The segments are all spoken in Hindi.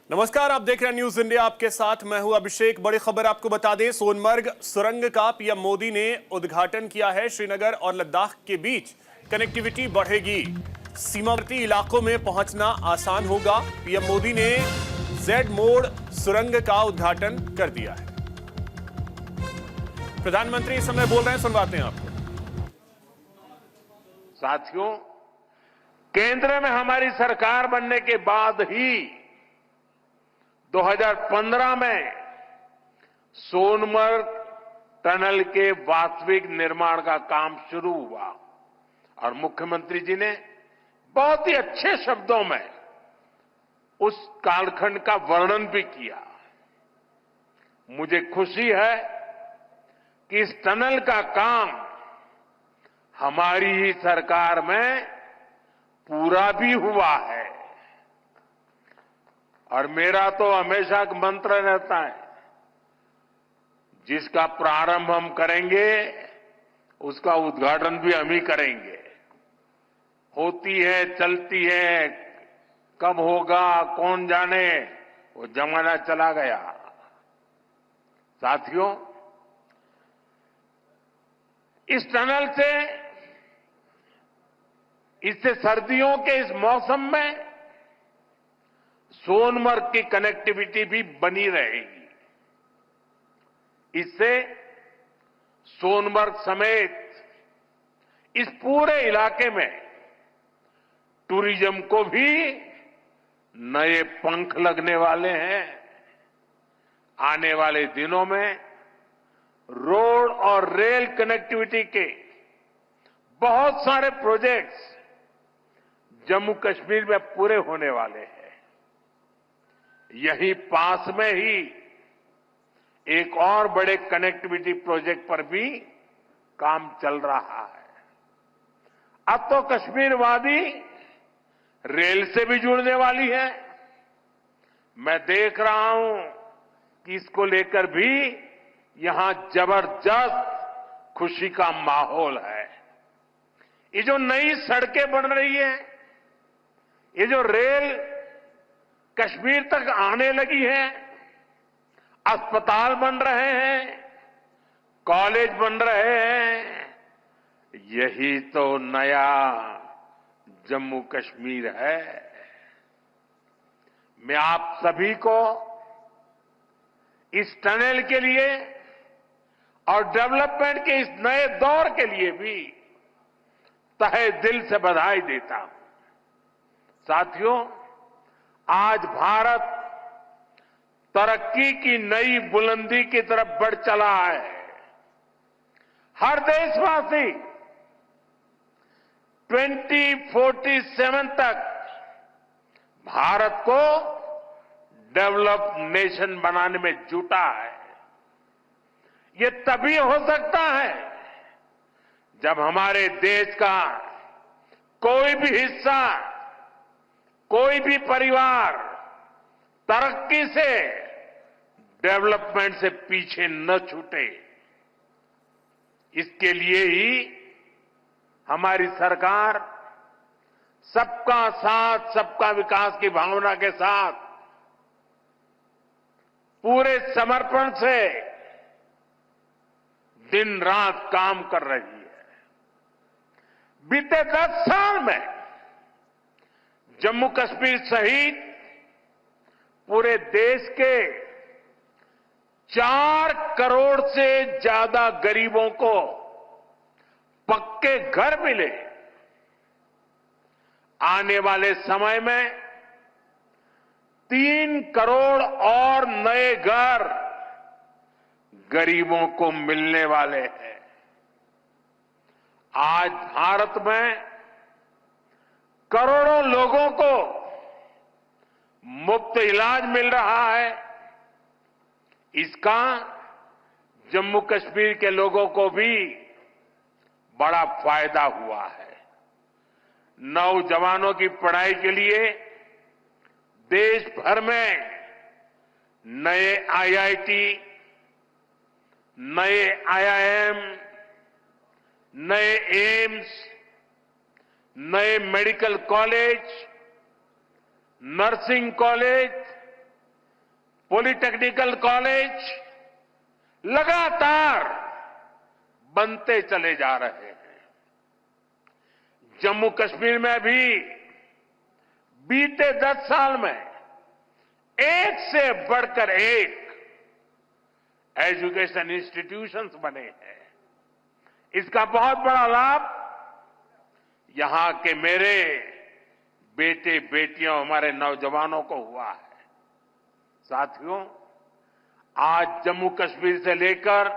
नमस्कार, आप देख रहे हैं न्यूज इंडिया। आपके साथ मैं हूं अभिषेक। बड़ी खबर आपको बता दें, सोनमर्ग सुरंग का पीएम मोदी ने उद्घाटन किया है। श्रीनगर और लद्दाख के बीच कनेक्टिविटी बढ़ेगी, सीमावर्ती इलाकों में पहुंचना आसान होगा। पीएम मोदी ने जेड मोड़ सुरंग का उद्घाटन कर दिया है। प्रधानमंत्री इस समय बोल रहे हैं, सुनवाते हैं आपको। साथियों, केंद्र में हमारी सरकार बनने के बाद ही 2015 में सोनमर्ग टनल के वास्तविक निर्माण का काम शुरू हुआ और मुख्यमंत्री जी ने बहुत ही अच्छे शब्दों में उस कालखंड का वर्णन भी किया। मुझे खुशी है कि इस टनल का काम हमारी ही सरकार में पूरा भी हुआ है और मेरा तो हमेशा मंत्र रहता है, जिसका प्रारंभ हम करेंगे उसका उद्घाटन भी हम ही करेंगे। होती है, चलती है, कब होगा कौन जाने, वो जमाना चला गया। साथियों, इस टनल से इससे सर्दियों के इस मौसम में सोनमर्ग की कनेक्टिविटी भी बनी रहेगी। इससे सोनमर्ग समेत इस पूरे इलाके में टूरिज्म को भी नए पंख लगने वाले हैं। आने वाले दिनों में रोड और रेल कनेक्टिविटी के बहुत सारे प्रोजेक्ट्स जम्मू कश्मीर में पूरे होने वाले हैं। यहीं पास में ही एक और बड़े कनेक्टिविटी प्रोजेक्ट पर भी काम चल रहा है। अब तो कश्मीर वादी रेल से भी जुड़ने वाली है। मैं देख रहा हूं कि इसको लेकर भी यहां जबरदस्त खुशी का माहौल है। ये जो नई सड़कें बन रही है, ये जो रेल कश्मीर तक आने लगी है, अस्पताल बन रहे हैं, कॉलेज बन रहे हैं, यही तो नया जम्मू कश्मीर है। मैं आप सभी को इस टनल के लिए और डेवलपमेंट के इस नए दौर के लिए भी तहे दिल से बधाई देता हूं। साथियों, आज भारत तरक्की की नई बुलंदी की तरफ बढ़ चला है। हर देशवासी 2047 तक भारत को डेवलप्ड नेशन बनाने में जुटा है। ये तभी हो सकता है जब हमारे देश का कोई भी हिस्सा, कोई भी परिवार तरक्की से, डेवलपमेंट से पीछे न छूटे। इसके लिए ही हमारी सरकार सबका साथ सबका विकास की भावना के साथ पूरे समर्पण से दिन रात काम कर रही है। बीते 10 साल में जम्मू कश्मीर सहित पूरे देश के 4 करोड़ से ज्यादा गरीबों को पक्के घर मिले। आने वाले समय में 3 करोड़ और नए घर गरीबों को मिलने वाले हैं। आज भारत में करोड़ों लोगों को मुफ्त इलाज मिल रहा है। इसका जम्मू कश्मीर के लोगों को भी बड़ा फायदा हुआ है। नौजवानों की पढ़ाई के लिए देश भर में नए आईआईटी, नए आईआईएम, नए एम्स, नए medical college, nursing college, polytechnical college लगातार बनते चले जा रहे हैं। जम्मू कश्मीर में भी बीते 10 साल में एक से बढ़कर एक एजुकेशन इंस्टीट्यूशंस बने हैं। इसका बहुत बड़ा लाभ यहां के मेरे बेटे बेटियों हमारे नौजवानों को हुआ है। साथियों, आज जम्मू कश्मीर से लेकर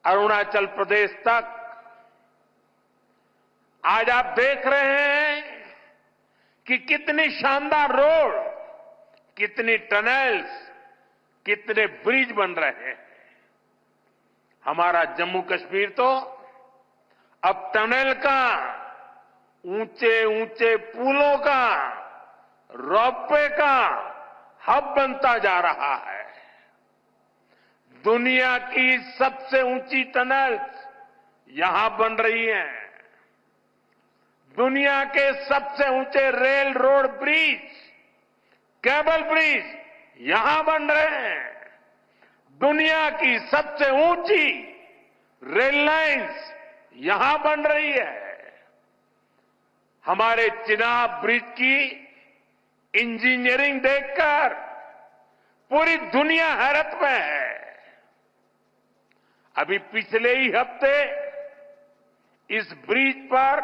अरुणाचल प्रदेश तक आज आप देख रहे हैं कि कितनी शानदार रोड, कितनी टनल्स, कितने ब्रिज बन रहे हैं। हमारा जम्मू कश्मीर तो अब टनल का, ऊंचे ऊंचे पुलों का, रोपवे का हब बनता जा रहा है। दुनिया की सबसे ऊंची टनल्स यहां बन रही हैं। दुनिया के सबसे ऊंचे rail road bridge, cable bridge यहां बन रहे हैं। दुनिया की सबसे ऊंची रेल लाइंस यहां बन रही है। हमारे चिनाब ब्रिज की इंजीनियरिंग देखकर पूरी दुनिया हैरत में है। अभी पिछले ही हफ्ते इस ब्रिज पर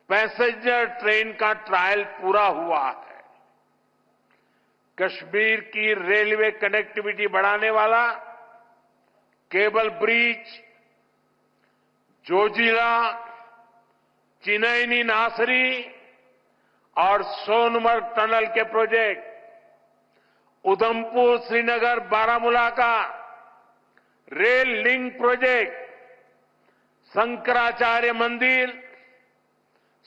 पैसेंजर ट्रेन का ट्रायल पूरा हुआ है। कश्मीर की रेलवे कनेक्टिविटी बढ़ाने वाला केबल ब्रिज, जोजिला, चिनैनी नासरी और सोनमर्ग टनल के प्रोजेक्ट, उधमपुर श्रीनगर बारामूला का रेल लिंक प्रोजेक्ट, शंकराचार्य मंदिर,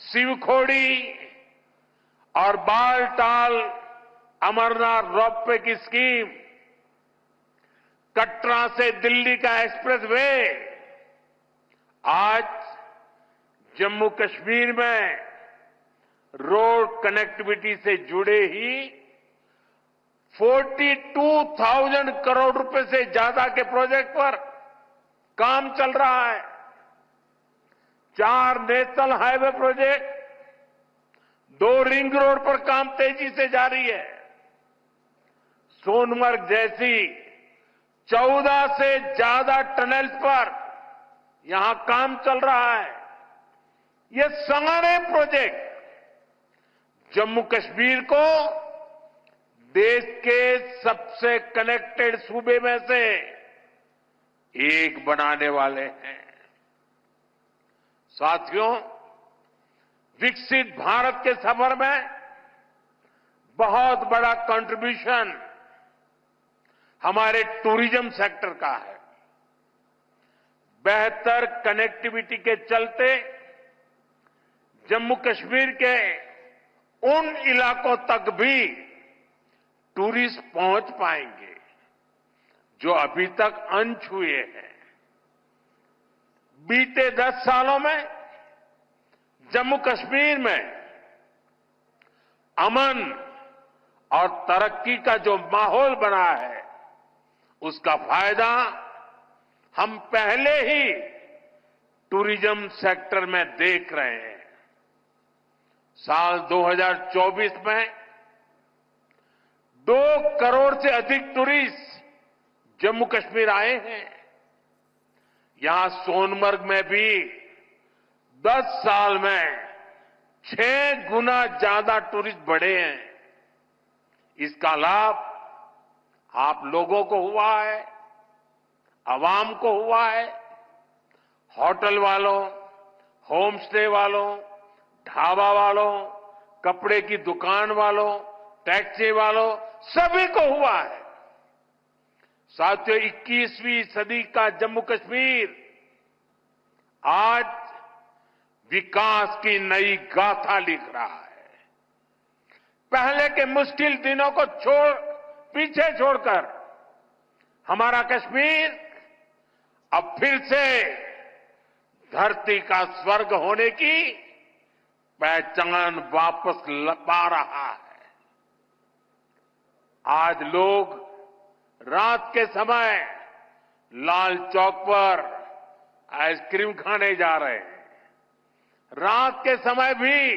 शिवखोड़ी और बालटाल अमरनाथ रोपवे की स्कीम, कटरा से दिल्ली का एक्सप्रेसवे, आज जम्मू कश्मीर में रोड कनेक्टिविटी से जुड़े ही 42,000 करोड़ रुपए से ज्यादा के प्रोजेक्ट पर काम चल रहा है। 4 national highway project, 2 ring road पर काम तेजी से जारी है। सोनमर्ग जैसी 14 से ज्यादा टनल्स पर यहां काम चल रहा है। ये सारे प्रोजेक्ट जम्मू कश्मीर को देश के सबसे कनेक्टेड सूबे में से एक बनाने वाले हैं। साथियों, विकसित भारत के सफर में बहुत बड़ा कंट्रीब्यूशन हमारे टूरिज्म सेक्टर का है। बेहतर कनेक्टिविटी के चलते जम्मू कश्मीर के उन इलाकों तक भी टूरिस्ट पहुंच पाएंगे जो अभी तक अनछुए हैं। बीते 10 सालों में जम्मू कश्मीर में अमन और तरक्की का जो माहौल बना है, उसका फायदा हम पहले ही टूरिज्म सेक्टर में देख रहे हैं। साल 2024 में 2 करोड़ से अधिक टूरिस्ट जम्मू कश्मीर आए हैं। यहां सोनमर्ग में भी 10 साल में 6 गुना ज्यादा टूरिस्ट बढ़े हैं। इसका लाभ आप लोगों को हुआ है, आवाम को हुआ है। होटल वालों, होम स्टे वालों, ढाबा वालों, कपड़े की दुकान वालों, टैक्सी वालों, सभी को हुआ है। साथियों, 21वीं सदी का जम्मू कश्मीर आज विकास की नई गाथा लिख रहा है। पहले के मुश्किल दिनों को पीछे छोड़कर हमारा कश्मीर अब फिर से धरती का स्वर्ग होने की पहचान वापस पा रहा है। आज लोग रात के समय लाल चौक पर आइसक्रीम खाने जा रहे हैं। रात के समय भी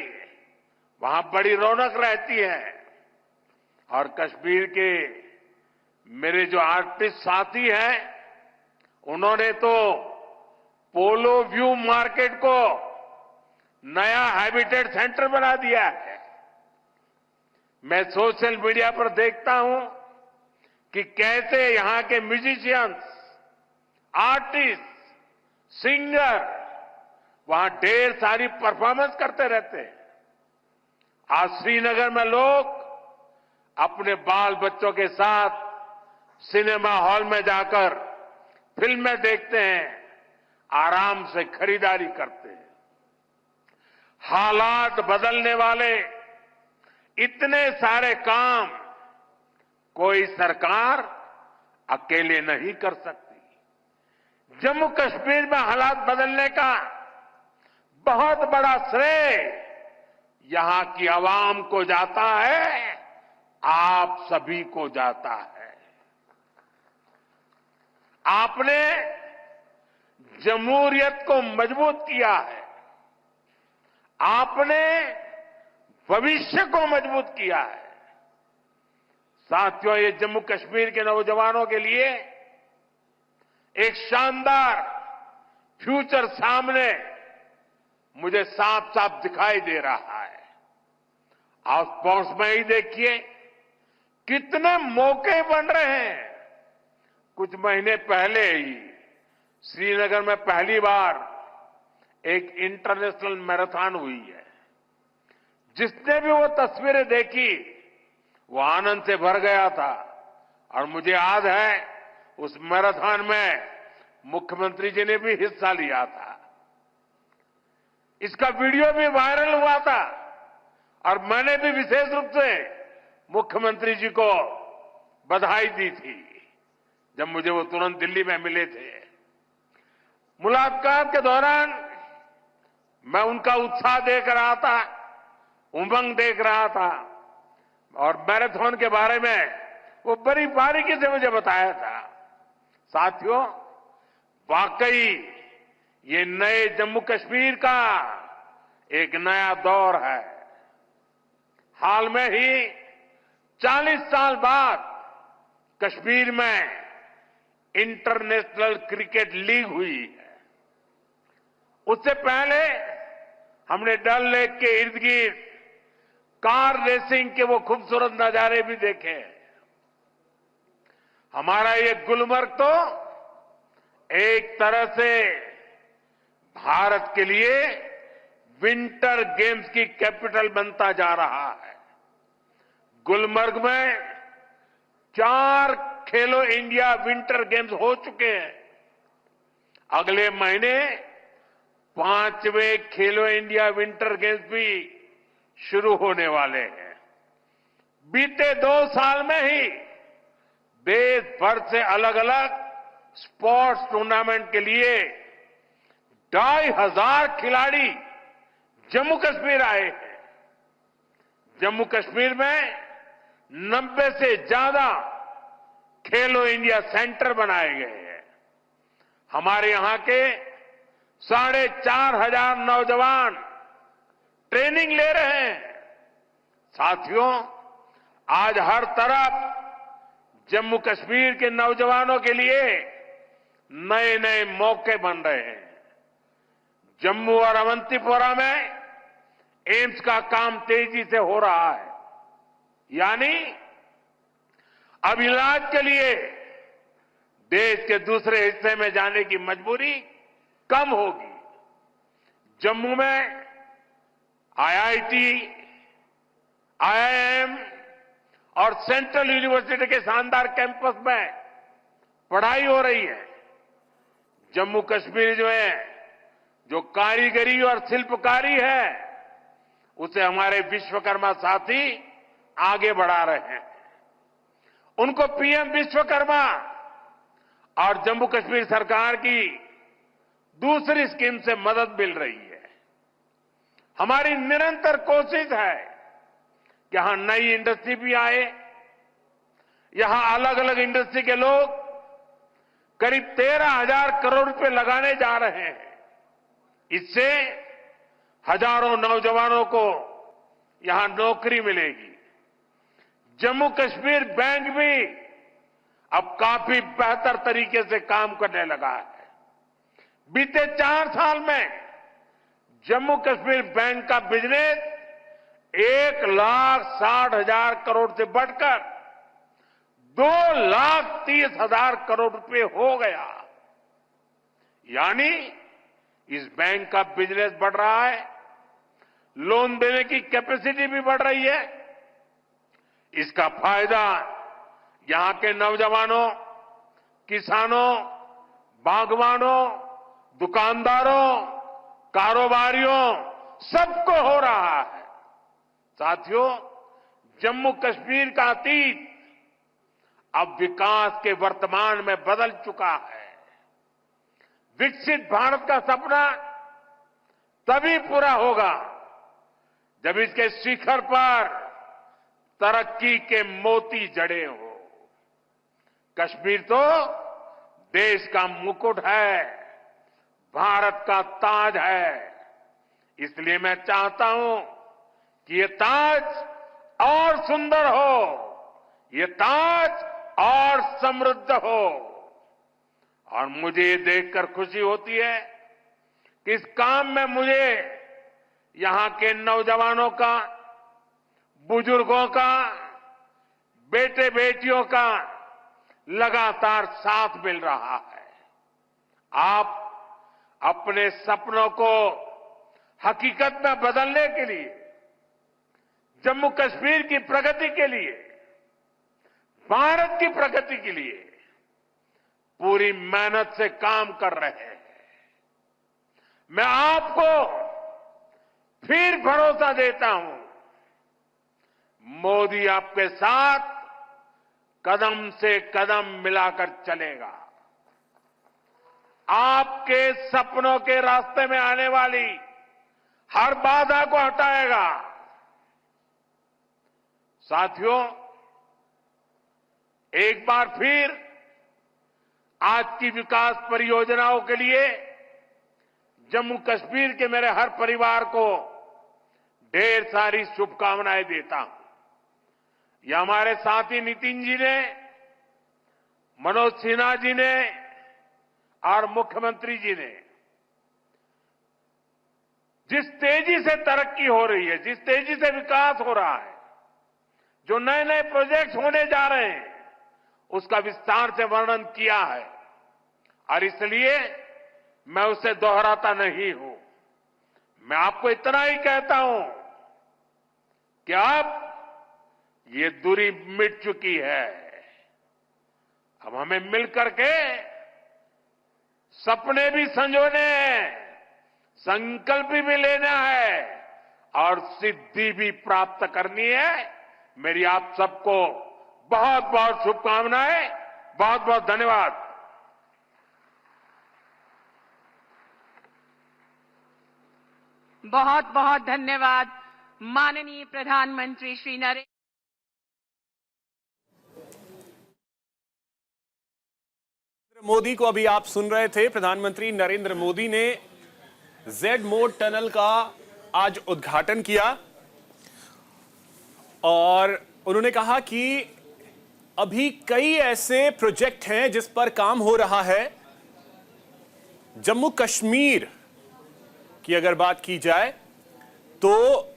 वहां बड़ी रौनक रहती है। और कश्मीर के मेरे जो आर्टिस्ट साथी हैं, उन्होंने तो पोलो व्यू मार्केट को नया हैबिटेट सेंटर बना दिया है। मैं सोशल मीडिया पर देखता हूं कि कैसे यहां के म्यूजिशियंस, आर्टिस्ट, सिंगर वहां ढेर सारी परफॉर्मेंस करते रहते हैं। आज श्रीनगर में लोग अपने बाल बच्चों के साथ सिनेमा हॉल में जाकर फिल्में देखते हैं, आराम से खरीदारी करते हैं। हालात बदलने वाले इतने सारे काम कोई सरकार अकेले नहीं कर सकती। जम्मू कश्मीर में हालात बदलने का बहुत बड़ा श्रेय यहां की आवाम को जाता है, आप सभी को जाता है। आपने जमहूरियत को मजबूत किया है, आपने भविष्य को मजबूत किया है। साथियों, ये जम्मू कश्मीर के नौजवानों के लिए एक शानदार फ्यूचर सामने मुझे साफ साफ दिखाई दे रहा है। आप स्पोर्ट्स में ही देखिए कितने मौके बन रहे हैं। कुछ महीने पहले ही श्रीनगर में पहली बार एक इंटरनेशनल मैराथन हुई है। जिसने भी वो तस्वीरें देखी वो आनंद से भर गया था। और मुझे याद है उस मैराथन में मुख्यमंत्री जी ने भी हिस्सा लिया था। इसका वीडियो भी वायरल हुआ था और मैंने भी विशेष रूप से मुख्यमंत्री जी को बधाई दी थी जब मुझे वो तुरंत दिल्ली में मिले थे। मुलाकात के दौरान मैं उनका उत्साह देख रहा था, उमंग देख रहा था और मैराथन के बारे में वो बड़ी बारीकी से मुझे बताया था। साथियों, वाकई ये नए जम्मू कश्मीर का एक नया दौर है। हाल में ही 40 साल बाद कश्मीर में इंटरनेशनल क्रिकेट लीग हुई है। उससे पहले हमने डल लेक के इर्द गिर्द कार रेसिंग के वो खूबसूरत नजारे भी देखे। हमारा ये गुलमर्ग तो एक तरह से भारत के लिए विंटर गेम्स की कैपिटल बनता जा रहा है। गुलमर्ग में 4 खेलो इंडिया विंटर गेम्स हो चुके हैं। अगले महीने 5वें खेलो इंडिया विंटर गेम्स भी शुरू होने वाले हैं। बीते 2 साल में ही देश भर से अलग अलग स्पोर्ट्स टूर्नामेंट के लिए 2,500 खिलाड़ी जम्मू कश्मीर आए हैं। जम्मू कश्मीर में 90 से ज्यादा खेलो इंडिया सेंटर बनाए गए हैं। हमारे यहां के 4,500 नौजवान ट्रेनिंग ले रहे हैं। साथियों, आज हर तरफ जम्मू कश्मीर के नौजवानों के लिए नए नए मौके बन रहे हैं। जम्मू और अवंतीपोरा में एम्स का काम तेजी से हो रहा है, यानी अब इलाज के लिए देश के दूसरे हिस्से में जाने की मजबूरी कम होगी। जम्मू में आईआईटी, आईआईएम और सेंट्रल यूनिवर्सिटी के शानदार कैंपस में पढ़ाई हो रही है। जम्मू कश्मीर जो कारीगरी और शिल्पकारी है, उसे हमारे विश्वकर्मा साथी आगे बढ़ा रहे हैं। उनको पीएम विश्वकर्मा और जम्मू कश्मीर सरकार की दूसरी स्कीम से मदद मिल रही है। हमारी निरंतर कोशिश है कि यहां नई इंडस्ट्री भी आए, यहां अलग अलग इंडस्ट्री के लोग करीब 13,000 करोड़ रुपए लगाने जा रहे हैं। इससे हजारों नौजवानों को यहां नौकरी मिलेगी। जम्मू कश्मीर बैंक भी अब काफी बेहतर तरीके से काम करने लगा है। बीते 4 साल में जम्मू कश्मीर बैंक का बिजनेस 1,60,000 करोड़ से बढ़कर 2,30,000 करोड़ रुपए हो गया। यानी इस बैंक का बिजनेस बढ़ रहा है, लोन देने की कैपेसिटी भी बढ़ रही है। इसका फायदा यहां के नौजवानों, किसानों, बागवानों, दुकानदारों, कारोबारियों सबको हो रहा है। साथियों, जम्मू कश्मीर का अतीत अब विकास के वर्तमान में बदल चुका है। विकसित भारत का सपना तभी पूरा होगा जब इसके शिखर पर तरक्की के मोती जड़े हो। कश्मीर तो देश का मुकुट है, भारत का ताज है। इसलिए मैं चाहता हूं कि ये ताज और सुंदर हो, ये ताज और समृद्ध हो। और मुझे ये देखकर खुशी होती है कि इस काम में मुझे यहां के नौजवानों का, बुजुर्गों का, बेटे बेटियों का लगातार साथ मिल रहा है। आप अपने सपनों को हकीकत में बदलने के लिए, जम्मू कश्मीर की प्रगति के लिए, भारत की प्रगति के लिए पूरी मेहनत से काम कर रहे हैं। मैं आपको फिर भरोसा देता हूं, मोदी आपके साथ कदम से कदम मिलाकर चलेगा। आपके सपनों के रास्ते में आने वाली हर बाधा को हटाएगा। साथियों, एक बार फिर आज की विकास परियोजनाओं के लिए जम्मू कश्मीर के मेरे हर परिवार को ढेर सारी शुभकामनाएं देता हूं। यह हमारे साथी नितिन जी ने, मनोज सिन्हा जी ने और मुख्यमंत्री जी ने जिस तेजी से तरक्की हो रही है, जिस तेजी से विकास हो रहा है, जो नए नए प्रोजेक्ट होने जा रहे हैं, उसका विस्तार से वर्णन किया है। और इसलिए मैं उसे दोहराता नहीं हूं। मैं आपको इतना ही कहता हूं कि अब ये दूरी मिट चुकी है। अब हमें मिलकर के सपने भी संजोने हैं, संकल्प भी लेना है और सिद्धि भी प्राप्त करनी है। मेरी आप सबको बहुत बहुत शुभकामनाएं, बहुत बहुत धन्यवाद। बहुत बहुत धन्यवाद माननीय प्रधानमंत्री श्री नरेंद्र मोदी को अभी आप सुन रहे थे। प्रधानमंत्री नरेंद्र मोदी ने जेड मोड टनल का आज उद्घाटन किया और उन्होंने कहा कि अभी कई ऐसे प्रोजेक्ट हैं जिस पर काम हो रहा है। जम्मू कश्मीर की अगर बात की जाए तो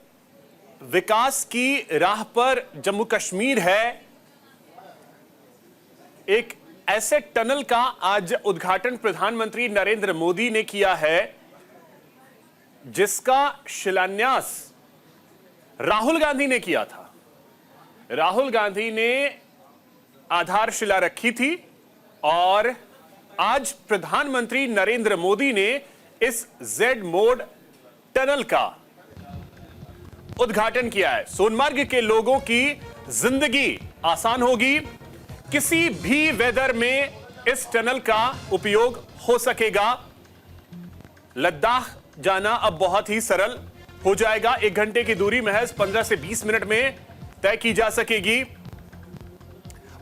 विकास की राह पर जम्मू कश्मीर है। एक ऐसे टनल का आज उद्घाटन प्रधानमंत्री नरेंद्र मोदी ने किया है जिसका शिलान्यास राहुल गांधी ने किया था। राहुल गांधी ने आधारशिला रखी थी और आज प्रधानमंत्री नरेंद्र मोदी ने इस जेड मोड टनल का उद्घाटन किया है। सोनमर्ग के लोगों की जिंदगी आसान होगी। किसी भी वेदर में इस टनल का उपयोग हो सकेगा। लद्दाख जाना अब बहुत ही सरल हो जाएगा। 1 घंटे की दूरी महज 15 से 20 मिनट में तय की जा सकेगी।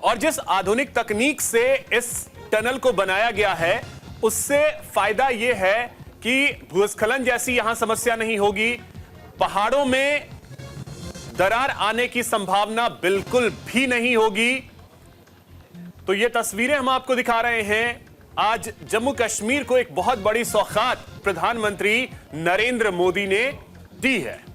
और जिस आधुनिक तकनीक से इस टनल को बनाया गया है उससे फायदा यह है कि भूस्खलन जैसी यहां समस्या नहीं होगी, पहाड़ों में दरार आने की संभावना बिल्कुल भी नहीं होगी। तो ये तस्वीरें हम आपको दिखा रहे हैं। आज जम्मू कश्मीर को एक बहुत बड़ी सौगात प्रधानमंत्री नरेंद्र मोदी ने दी है।